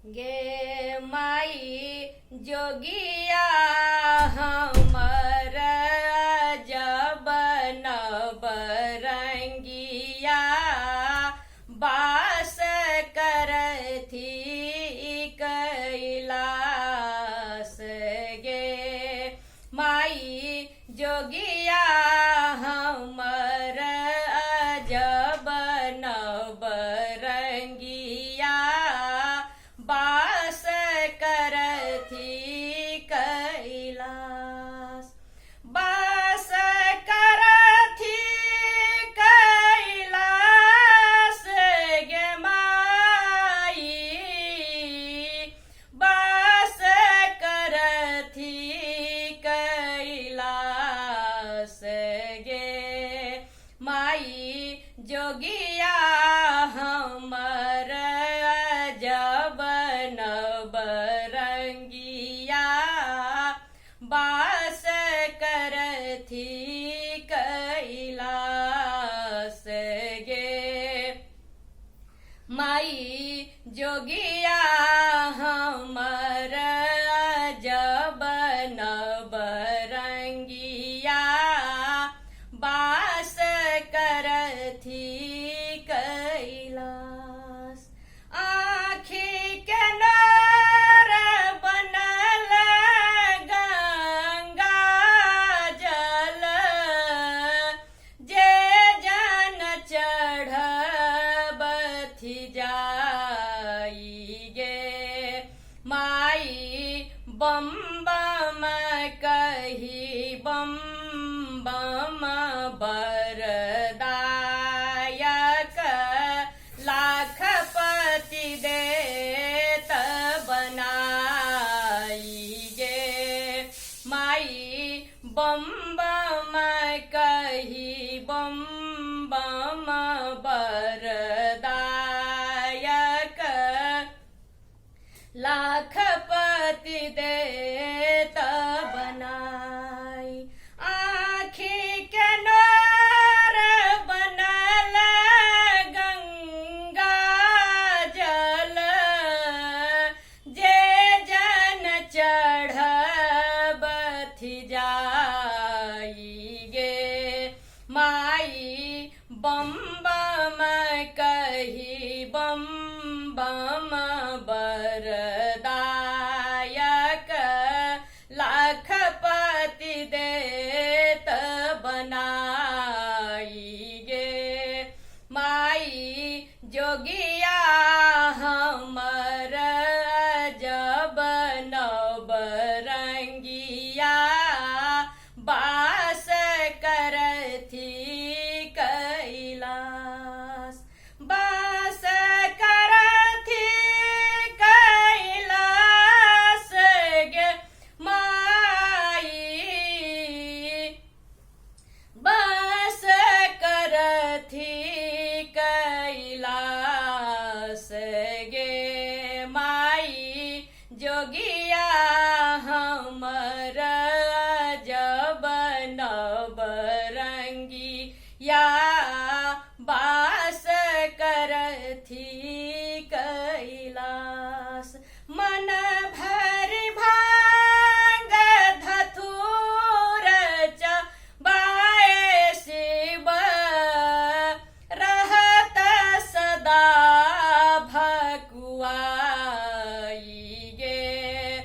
गे माई जोगिया हमर जब नवरंगिया बास करथी कैलास गे माई जोगिया हमर जब नवरंगिया बास करथी कैलास बास करथी कैलास गे माई बास करथी कैलास गे माई जोगिया हमर जब नवरंगिया बास करथी कैलास गे माई जोगिया हमर जब नवरंगिया बास करथी कैलास आँखी के नर बनल गंगा जल जे जन चढ़बथि जाई गे माई बम बम कही बम बम बरदायक लाखपति देत बनाई गे माई बम बम कही बम बम बरदायक लाखपति देत बनाई आँखी के नर बनल गंगा जल जे जन चढ़बथि जाई गे माई बम बम कही बम बम बरदायक लाखपति देत बनाई गे माई जोगिया हमर जब नवरंगिया बास करथी कैलास बास करथी कैलास गे माई बास करथी कैलास गे माई जोगिया हमर जब नवरंगिया बास करथी कैलास मन भरि भांग धतूर चबाए शिव रहत सदा भकुआई गे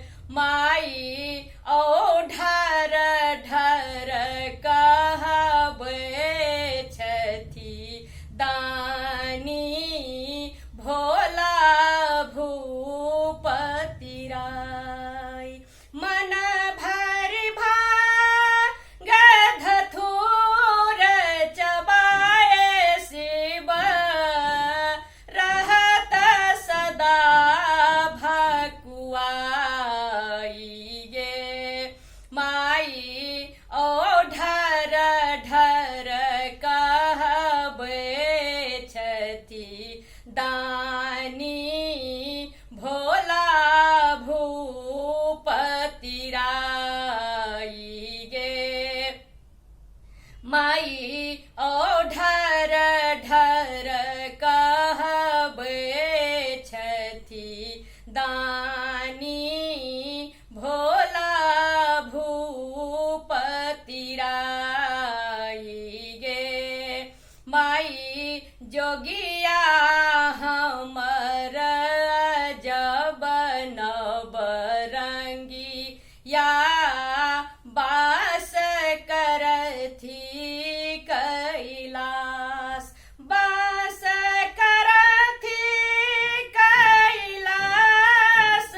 दानी भोला भूपति राई गे माई जोगिया हमर जब नवरंगी या बास करथी कैलास बास करथी कैलास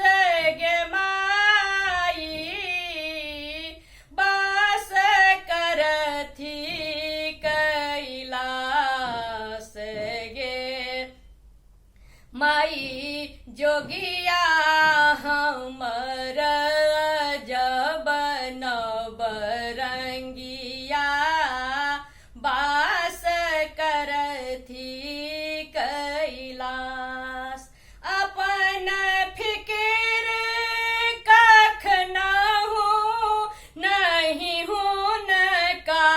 गे माई बास करथी कैलास गे माई जोगिया हमर जब नवरंगिया बास करथी कैलास अपन फिकिर कखनहु नहीं हुनका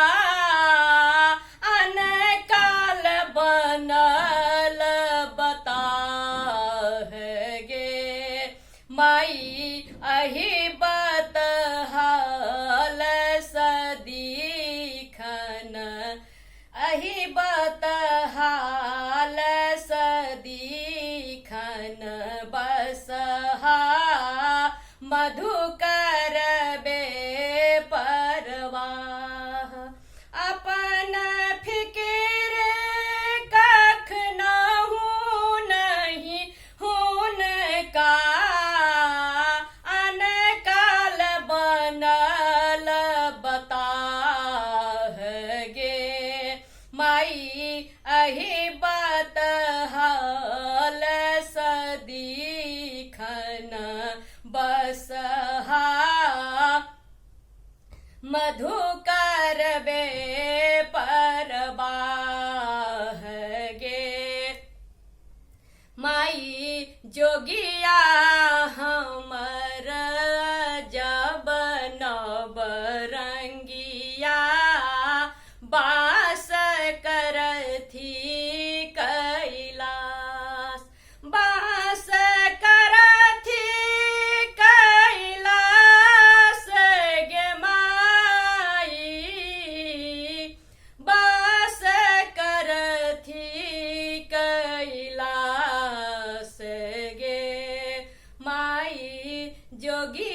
अनकाल बनल बताह गे माई अहि बतहाल सदीखन अहि बतहाल सदीखन बसहा मधुकर बे परवाह अपन फिकिर कखनहु नहीं हुनका अनकाल बनल बताह गे माई अहि बतहाल सदीखन बसहा मधुकर बे परवाह गे माई जोगिया हमर जब नवरंगिया बास करथी कैलास बास करथी कैलास गे माई बास करथी कैलास गे माई जोगी